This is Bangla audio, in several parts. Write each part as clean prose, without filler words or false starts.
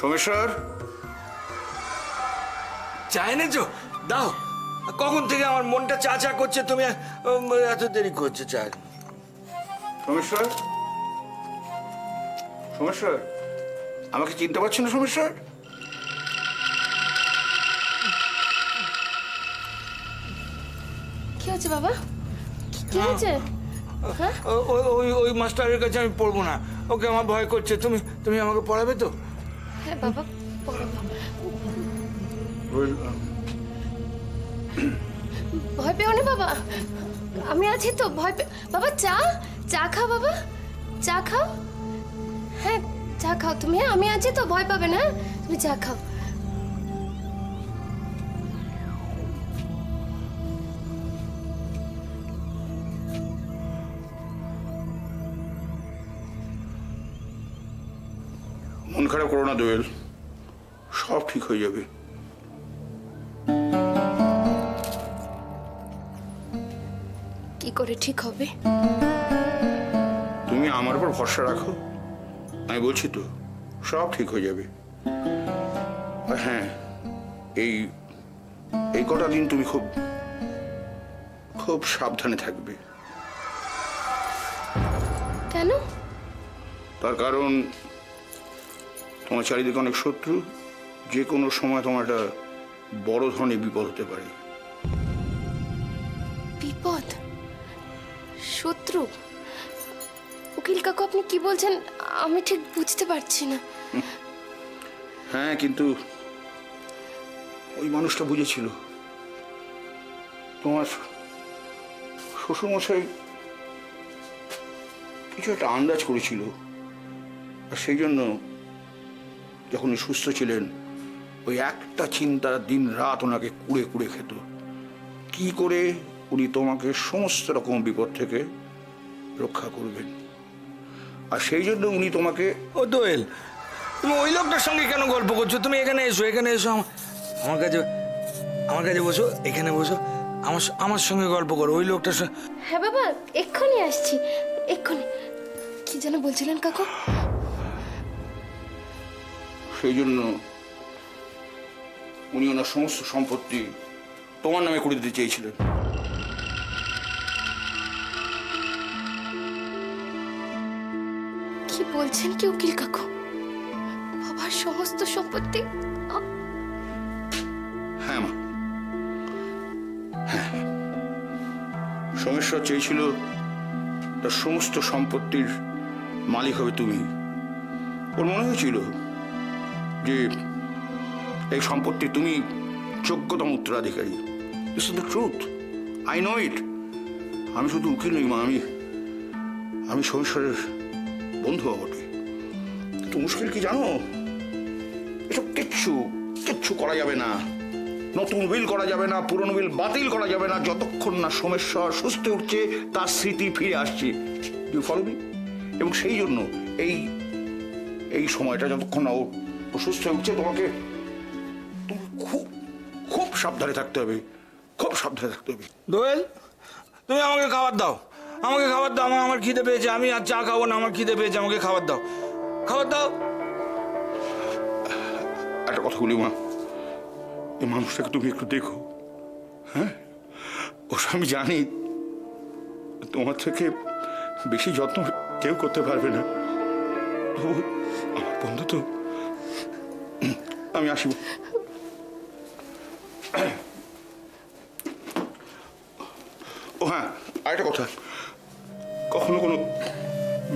সোমেশ্বর, চা এনেছো? দাও। কখন থেকে আমার মনটা চা চা করছে, তুমি এত দেরি করছো চা। সোমেশ্বর, সোমেশ্বর, আমাকে চিনতে পারছো না সোমেশ্বর? কি হয়েছে বাবা? কি হয়েছে? হ্যাঁ? ওই মাস্টারের কাছে আমি পড়বো না, ওকে আমার ভয় করছে। তুমি আমাকে পড়াবে তো? হ্যাঁ বাবা, পড়াবো। ভয় পেও না বাবা, আমি আছি তো। ভয় পে বাবা, চা চা খাও বাবা, চা খাও। হ্যাঁ চা খাও তুমি, হ্যাঁ আমি আছি তো, ভয় পাবে না। তুমি চা খাও। মন খারাপ করো না দোয়েল, সব ঠিক হয়ে যাবে। কি করে ঠিক হবে? তুমি আমার উপর ভরসা রাখো, আমি বলছি তো সব ঠিক হয়ে যাবে। আর হ্যাঁ, এই এই কটা দিন তুমি খুব খুব সাবধানে থাকবে। কেন? তার কারণ তোমার চারিদিকে অনেক শত্রু, যে কোনো সময় তোমার একটা বড় ধরনের বিপদ হতে পারে। বিপদ? শত্রু? উকিল কাকু আপনি কি বলছেন আমি ঠিক বুঝতে পারছি না। হ্যাঁ, কিন্তু ওই মানুষটা বুঝেছিল। তোমার শ্বশুরমশাই কিছু একটা আন্দাজ করেছিল, আর সেই জন্য যখন উনি সুস্থ ছিলেন ওই একটা চিন্তা দিন রাত ওনাকে কুড়ে কুড়ে খেত, কি করে উনি তোমাকে সমস্ত রকম বিপদ থেকে রক্ষা করবেন। আর সেই জন্য উনি তোমাকে। ও দোয়েল, তুমি ওই লোকটার সঙ্গে কেন গল্প করছো? তুমি এখানে এসো, এখানে এসো, আমার কাছে বসো, এখানে বসো, আমার সঙ্গে গল্প করো। ওই লোকটার সঙ্গে। হ্যাঁ বাবা, এক্ষুনি আসছি, এক্ষুনি। কি যেন বলছিলেন কাকু? সেই জন্য উনি ওনার সমস্ত সম্পত্তি তোমার নামে করে দিতে চেয়েছিলেন। কি বলছেন কি উকিল কাকু? বাবার সমস্ত সম্পত্তি? হ্যাঁ মা, হ্যাঁ, সোমেশ্বর চেয়েছিল তার সমস্ত সম্পত্তির মালিক হবে তুমি। ওর মনে হয়েছিল যে এই সম্পত্তি তুমি যোগ্যতম উত্তরাধিকারী। This is the truth, I know it. আমি শুধু উকিল নই মা, আমি সোমেশ্বরের বন্ধু বটে। তো মুশকিল কি জানো? এসব কিচ্ছু করা যাবে না। নতুন উইল করা যাবে না, পুরনো উইল বাতিল করা যাবে না, যতক্ষণ না সোমেশ্বর সুস্থ উঠছে, তার স্মৃতি ফিরে আসছে। You follow me? এবং সেই জন্য এই সময়টা যতক্ষণ না ও সুস্থ উঠছে, তোমাকে খুব খুব সাবধানে থাকতে হবে, খুব সাবধানে থাকতে হবে। দোয়েল, তুমি আমাকে খাবার দাও, আমাকে খাবার দাও। আমার খিদে পেয়েছে, আমি আর চা খাবো না, আমার খিদে পেয়েছে, আমাকে খাবার দাও, খাবার দাও। একটা কথা বলি মা, এই মানুষটাকে তুমি একটু দেখো। হ্যাঁ, ও আমি জানি তোমার থেকে বেশি যত্ন কেউ করতে পারবে না, তবু আমার বন্ধু তো। আমি আসি। ও হ্যাঁ, আরেকটা কথা, কখনো কোনো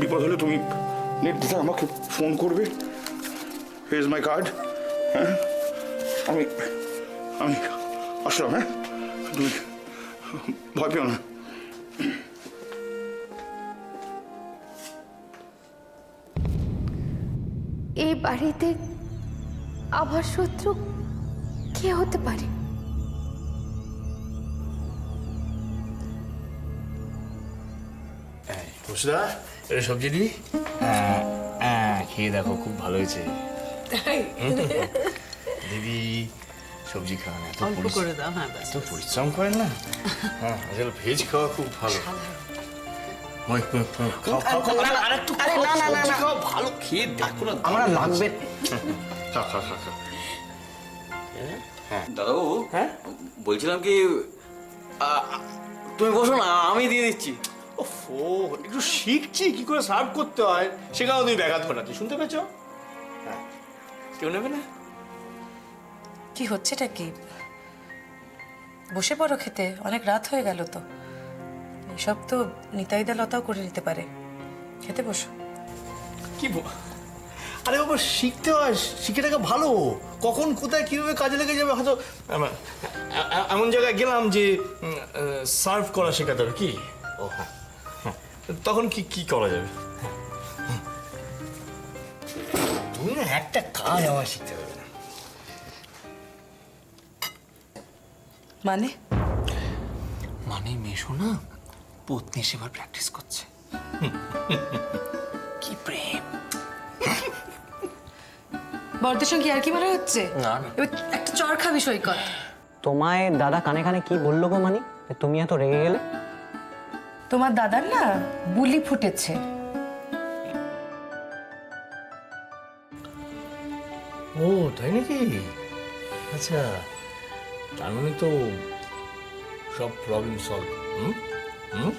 বিপদ হলে তুমি নির্দ্বিধায় আমাকে ফোন করবে। Here is my card. হ্যাঁ, আমি আসলাম। হ্যাঁ, তুমি ভয় পেও না। এই বাড়িতে আবার শত্রু কে হতে পারে? মুসদা, এটা সবজি দিবি? খেয়ে দেখো, খুব ভালো হয়েছে। দিদি সবজি খাওয়া না, অল্প করে দাও। হ্যাঁ, এত পরিশ্রম করেন না। হ্যাঁ, আসলে ভেজ খাওয়া খুব ভালো। ভালো খেয়ে দেখো না। আমার লাগবে। থাক থাক থাক থাক। দাদাবাবু, হ্যাঁ? বলছিলাম কি তুমি বসো না, আমি দিয়ে দিচ্ছি। ও একটু শিখছি কি করে সার্ভ করতে হয়, সেখানে তুমি ব্যাঘাত ঘটাচ্ছি, শুনতে পেয়েছো? হ্যাঁ, কেউ নেবে না? কি হচ্ছেটা কি? বসে পড়ো খেতে, অনেক রাত হয়ে গেল তো। এসব তো নিতাইদা লতাও করে নিতে পারে। খেতে বসো। কি আরে বাবা, শিখতে হয়, শিখে থাকা ভালো। কখন কোথায় কিভাবে কাজে লেগে যাবে হয়তো। এমন জায়গায় গেলাম যে সার্ভ করা শেখাতে হবে কি। ও হ্যাঁ, তখন কি কি করা যাবে? তুমি না একটা কাজ আমার শিখতে হবে না। মানে মানে মেশো না পত্নী সেবার প্র্যাকটিস করছে। কি প্রেম! বড়দের সঙ্গে আর কি মনে হচ্ছে? না, না। এবার একটা চর খাবি সৈকত। তোমায় দাদা কানে কানে কি বললো গো মানি, যে তুমি এত রেগে গেলে? তোমার দাদার না বুলি ফুটেছে। ও তাই নাকি? আচ্ছা, তার মানে তো সব প্রবলেম সলভ। হুম হুম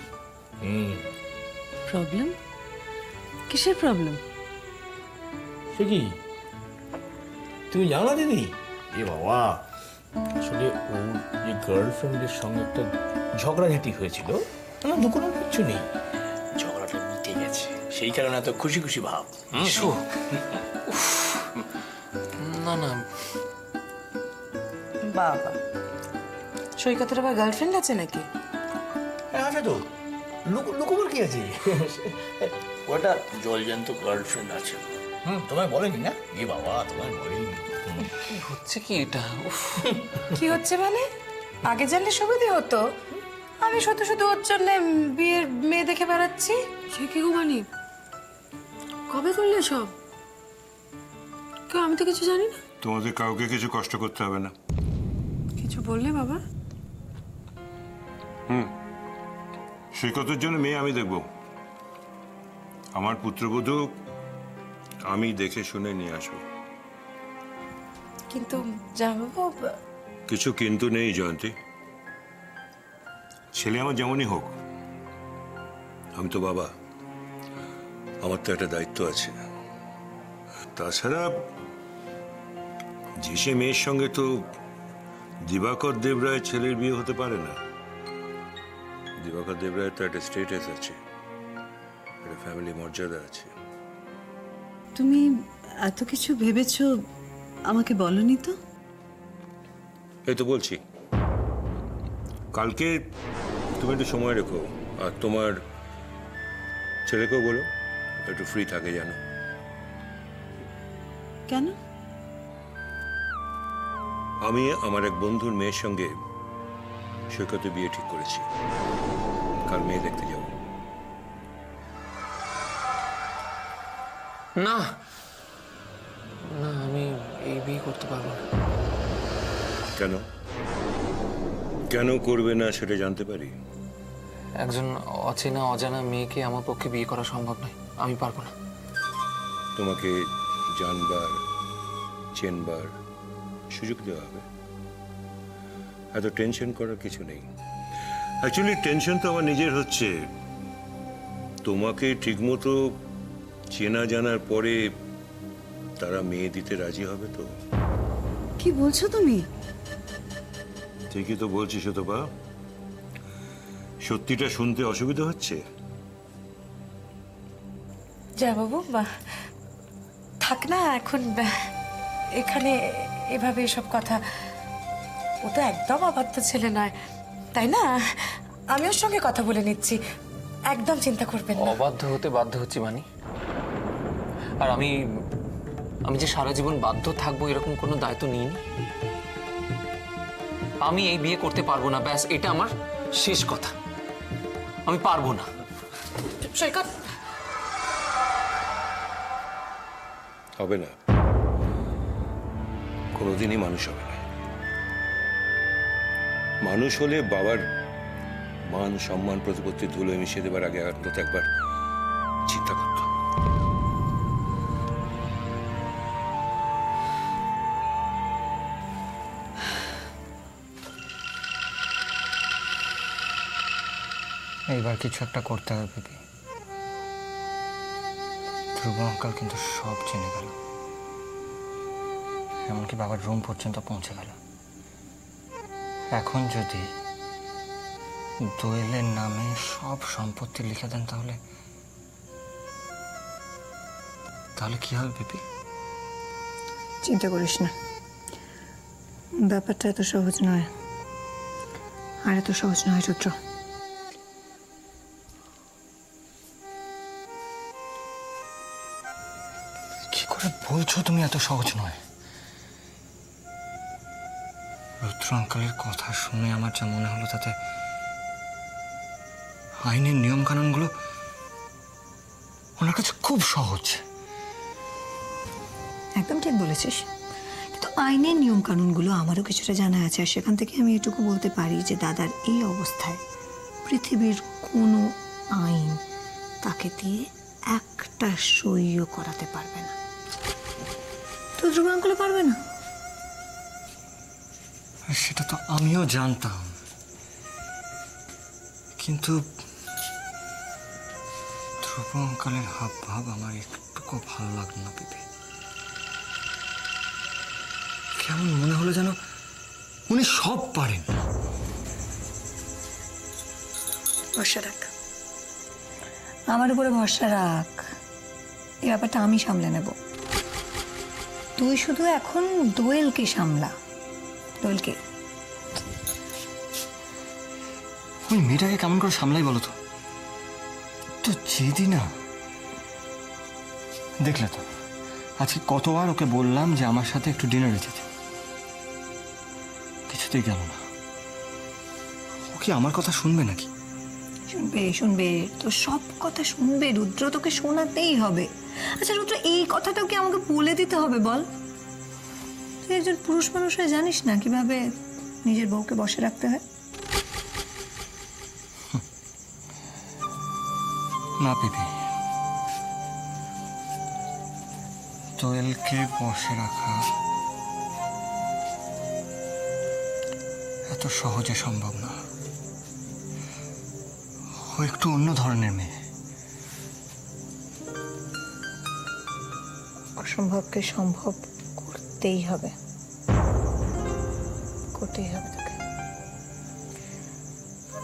হুম প্রবলেম? কিসের প্রবলেম? সে কি তুমি জানো না দিদি? এ বাবা, আসলে ওর যে গার্লফ্রেন্ডের সঙ্গে একটা ঝগড়াঝাটি হয়েছিল, না কোনো কিছু নেই, ঝগড়াটা মিটে গেছে, সেই কারণে এত খুশি খুশি ভাব। না না, বাবা, সৈকতের আবার গার্লফ্রেন্ড আছে নাকি? হ্যাঁ আছে তো, লুকোবার কি আছে? ওটা জলজান্ত গার্লফ্রেন্ড আছে। তোমায় বলেনি না? এ বাবা, তোমায় বলেনি। হচ্ছে কি এটা? উফ, কি হচ্ছে মানে? আগে জানলে সুবিধে হতো। আমি শুধু শুধু ওর জন্য বিয়ের মেয়ে দেখে বেড়াচ্ছি। সে কি গো মানি? কবে করলে সব? কেউ, আমি তো কিছু জানি না। তোমাদের কাউকে কিছু কষ্ট করতে হবে না। কিছু বললে বাবা? সৈকতের জন্য মেয়ে আমি দেখব। আমার পুত্রবধূ আমি দেখে শুনে নিয়ে আসবো। কিন্তু জামাইবাবু, কিছু কিন্তু নেই জয়ন্তী। ছেলে আমার যেমনই হোক, আমি তো বাবা, আমার তো একটা দায়িত্ব আছে। তাছাড়া যে সে মেয়ের সঙ্গে তো দিবাকর দেবরায়ের ছেলের বিয়ে হতে পারে না। দিবাকর দেবরায়ের তো একটা স্টেটাস আছে, একটা ফ্যামিলি মর্যাদা আছে। তুমি এত কিছু ভেবেছো, আমাকে বলনি তো? এই তো বলছি, কালকে তুমি একটু সময় রেখো, আর তোমার ছেলেকেও বলো একটু ফ্রি থাকে যেন। কেন? আমি আমার এক বন্ধুর মেয়ের সঙ্গে সৈকতের বিয়ে ঠিক করেছি, কাল মেয়ে দেখতে যাব। না না, আমি এই বিয়ে করতে পারবো না। কেন কেন করবে না সেটা জানতে পারি? একজন অচেনা অজানা মেয়েকে আমার পক্ষে বিয়ে করা সম্ভব নয়, আমি পারবো না। তোমাকে জানবার চেনবার সুযোগ দেওয়া হবে। এত টেনশন করার কিছু নেই। অ্যাকচুয়ালি টেনশন তো আমার নিজের হচ্ছে। তোমাকে ঠিকমতো চেনা জানার পরে তারা মেয়ে দিতে রাজি হবে তো? কি বলছো তুমি? ঠিকই তো বলছি শতপা। সত্যিটা শুনতে অসুবিধা হচ্ছে? জামাইবাবু, থাক না এখন এখানে এভাবে এসব কথা। ও তো একদম অবাধ্য ছেলে নয়, তাই না? আমি ওর সঙ্গে কথা বলে নিচ্ছি, একদম চিন্তা করবেন না। অবাধ্য হতে বাধ্য হচ্ছি মানি। আর আমি যে সারা জীবন বাধ্য থাকবো এরকম কোনো দায়িত্ব নিইনি। আমি এই বিয়ে করতে পারবো না, ব্যাস, এটা আমার শেষ কথা। আমি পারবো না। সৈকত, হবে না, কোনোদিনই মানুষ হবে না। মানুষ হলে বাবার মান সম্মান প্রতিপত্তি ধুলোয় মিশিয়ে দেবার আগে অন্তত একবার চিন্তা করত। এইবার কিছু একটা করতে হবে পিপি। ধ্রুব আঙ্কাল কিন্তু সব জেনে গেল, এমনকি বাবার রুম পর্যন্ত পৌঁছে গেল। এখন যদি দোয়েলের নামে সব সম্পত্তি লিখে দেন তাহলে তাহলে কি হবে পিপি? চিন্তা করিস না, ব্যাপারটা এত সহজ নয়। আর এত সহজ নয় রুদ্র। কি করে বলছো তুমি এত সহজ নয়? রুদ্র আঙ্কালের কথা শুনে আমার যা মনে হলো তাতে আইনের নিয়ম কানুনগুলো ওনার কাছে খুব সহজ। একদম ঠিক বলেছিস, কিন্তু আইনের নিয়ম কানুনগুলো আমারও কিছুটা জানা আছে। আর সেখান থেকে আমি এটুকু বলতে পারি যে দাদার এই অবস্থায় পৃথিবীর কোনো আইন তাকে দিয়ে একটা সইও করাতে পারবে না। তো ধ্রুব আঙ্কেল পারবে না। সেটা তো আমিও জানতাম, কিন্তু ধ্রুব আঙ্কালের হাব ভাব আমার একটুকু ভালো লাগলো না পিপি। কেমন মনে হলো যেন উনি সব পারেন। ভরসা রাখ, আমার উপরে ভরসা রাখ। এই ব্যাপারটা আমি সামলে নেব। তুই শুধু এখন দোয়েলকে সামলা। দোয়েলকে ওই মেয়েটাকে কেমন করে সামলাই বলো তো? তো জেদি না, দেখলে তো আজকে কতবার ওকে বললাম যে আমার সাথে একটু ডিনারে যেতে, কিছুতেই গেল না। ও কি আমার কথা শুনবে নাকি? শুনবে শুনবে, তো সব কথা শুনবে রুদ্র, তোকে শোনাতেই হবে। আচ্ছা রুদ্র, এই কথাটাও কি আমাকে বলে দিতে হবে বল? তুই একজন পুরুষ মানুষ হয়ে জানিস না কিভাবে নিজের বউকে বসে রাখতে হয়? না পিপি, দোয়েলকে বসে রাখা এত সহজে সম্ভব না। ও একটু অন্য ধরনের মেয়ে। অসম্ভবকে সম্ভব করতেই হবে, করতেই হবে তোকে।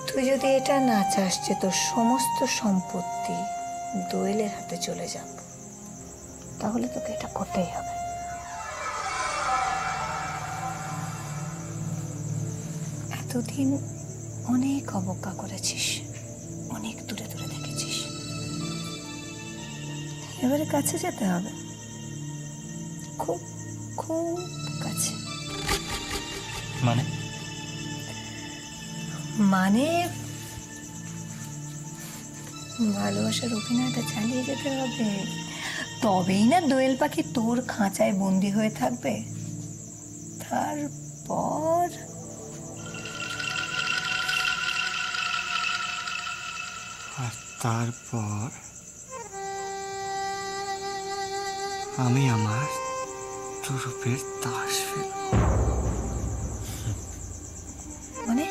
তুই যদি এটা না চাস যে তোর সমস্ত সম্পত্তি দোয়েলের হাতে চলে যাক, তাহলে তোকে এটা করতেই হবে। এতদিন অনেক অবজ্ঞা করেছিস, অনেক দূরে দূরে দেখেছিস। এবারে কাছে যেতে হবে, খুব খুব কাছে। মানে মানে ভালোবাসার অভিনয়টা চালিয়ে যেতে হবে, তবেই না দোয়েল পাখি তোর খাঁচায় বন্দি হয়ে থাকবে। তারপর আর তারপর আমি আমার রূপের তাস ফেলব। মানে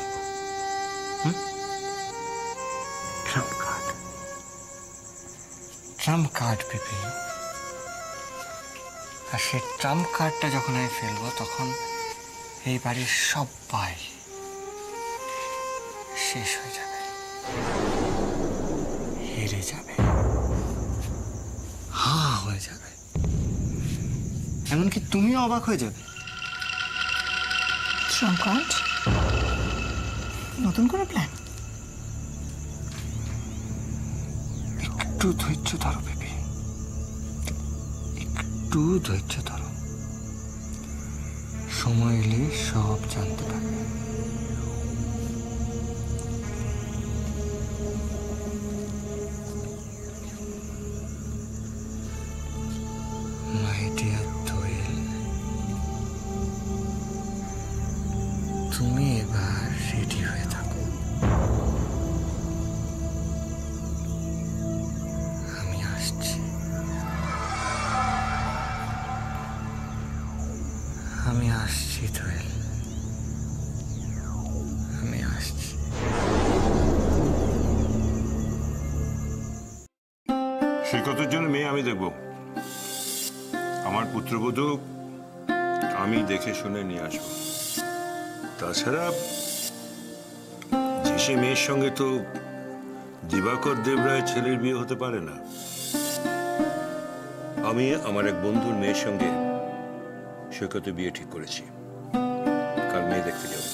ট্রাম্প কার্ড, ট্রাম্প কার্ড পিপি। আর সেই ট্রাম্প কার্ডটা যখন আমি ফেলবো তখন এই বাড়ির সবাই শেষ হয়ে যাবে, হেরে যাবে, হা হয়ে যাবে। এমনকি তুমিও অবাক হয়ে যাবে। সংকট, নতুন করে প্ল্যান। একটু ধৈর্য ধরো বেবি, একটু ধৈর্য ধরো, সময় এলে সব জানতে পারবে। মাই ডিয়ার দোয়েল, তুমি এবার রেডি হয়ে থাকো। আমি আসছি, আমি আসছি দোয়েল, আমি আসছি। সৈকতের জন্য মেয়ে আমি দেখব। আমার পুত্রবধূ আমি দেখে শুনে নিয়ে আসবো। তাছাড়া যে সে মেয়ের সঙ্গে তো দিবাকর দেবরায় ছেলের বিয়ে হতে পারে না। আমি আমার এক বন্ধুর মেয়ের সঙ্গে সৈকতের বিয়ে ঠিক করেছি। কাল মেয়ে দেখতে যাব।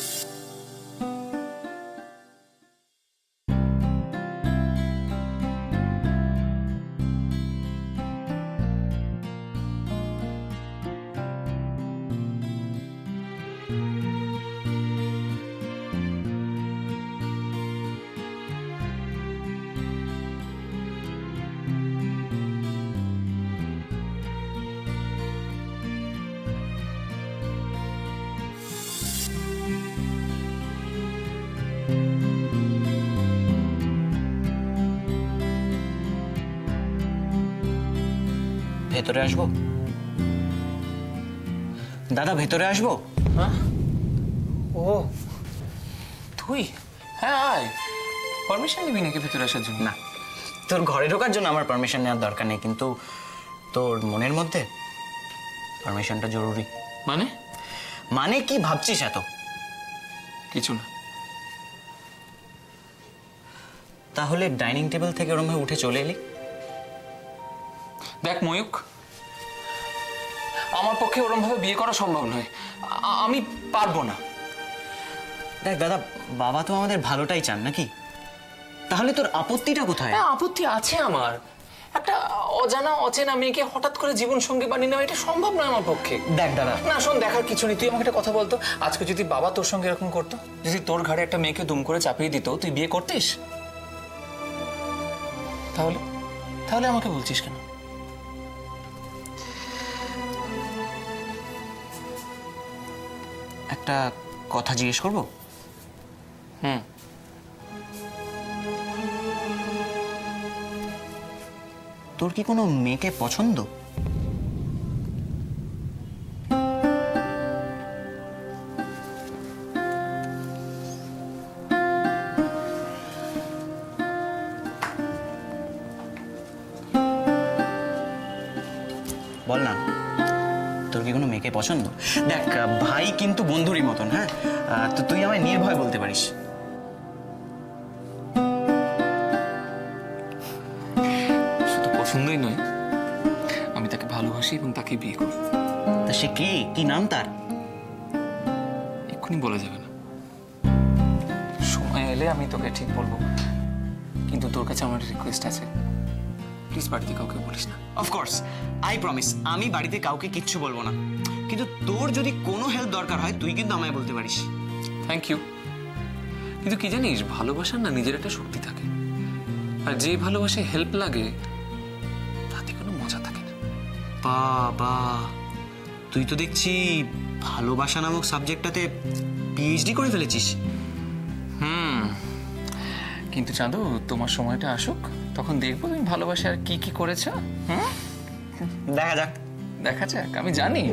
ভেতরে আসবো দাদা, ভেতরে আসবো? হ্যাঁ? ও তুই? হ্যাঁ আয়। পারমিশন নিবি নাকি ভেতরে আসার জন্য? না, তোর ঘরে ঢোকার জন্য আমার পারমিশন নেওয়ার দরকার নেই, কিন্তু তোর মনের মধ্যে পারমিশনটা জরুরি। মানে? মানে কি ভাবছিস এত? কিছু না। তাহলে ডাইনিং টেবিল থেকে ওরম ভাবে উঠে চলে এলি? দেখ ময়ূক, আমার পক্ষে ওরম ভাবে বিয়ে করা সম্ভব নয়। আমি পারবো না। দেখ দাদা, বাবা তো আমাদের ভালোটাই চান নাকি? তাহলে তোর আপত্তিটা কোথায়? হ্যাঁ, আপত্তি আছে আমার। একটা অজানা অচেনা মেয়েকে হঠাৎ করে জীবন সঙ্গী বানিয়ে নেওয়া এটা সম্ভব নয় আমার পক্ষে। দেখ দাদা, না শোন, দেখার কিছু নেই। তুই আমাকে একটা কথা বলতো, আজকে যদি বাবা তোর সঙ্গে এরকম করতো, যদি তোর ঘাড়ে একটা মেয়েকে দুম করে চাপিয়ে দিত, তুই বিয়ে করতিস? তাহলে তাহলে আমাকে বলছিস কেন? একটা কথা জিজ্ঞেস করবো? হুম। তোর কি কোনো মেয়েকে পছন্দ? বল না, তোর কি কোনো মেয়েকে পছন্দ? দেখ ভাই কিন্তু বন্ধুরই মতন, হ্যাঁ? তো তুই আমায় নির্ভয় বলতে পারিস। শুধু পছন্দই নয়, আমি তাকে ভালোবাসি এবং তাকে বিয়ে করি। তা সে কে? কি নাম তার? এক্ষুনি বলা যাবে না, সময় এলে আমি তোকে ঠিক বলবো। কিন্তু তোর কাছে আমার রিকোয়েস্ট আছে, প্লিজ বাড়িতে কাউকে বলিস না। অফকোর্স, আই প্রমিস, আমি বাড়িতে কাউকে কিচ্ছু বলবো না। কিন্তু তোর যদি কোনো হেল্প দরকার হয়, তুই কিন্তু আমায় বলতে পারিস। Thank you. কিন্তু কি জানিস, ভালোবাসার না নিজের একটা শক্তি থাকে, আর যে ভালোবাসে হেল্প লাগে তাতে কোনো মজা থাকে না। বাবা, তুই তো দেখছি ভালোবাসা নামক সাবজেক্টটাতে পিএইচডি করে ফেলেছিস। কিন্তু চাঁদু, তোমার সময়টা আসুক, তখন দেখবো তুমি ভালোবাসা আর কি কি করেছো। দেখা যাক। দেখা যাক, আমি জানি।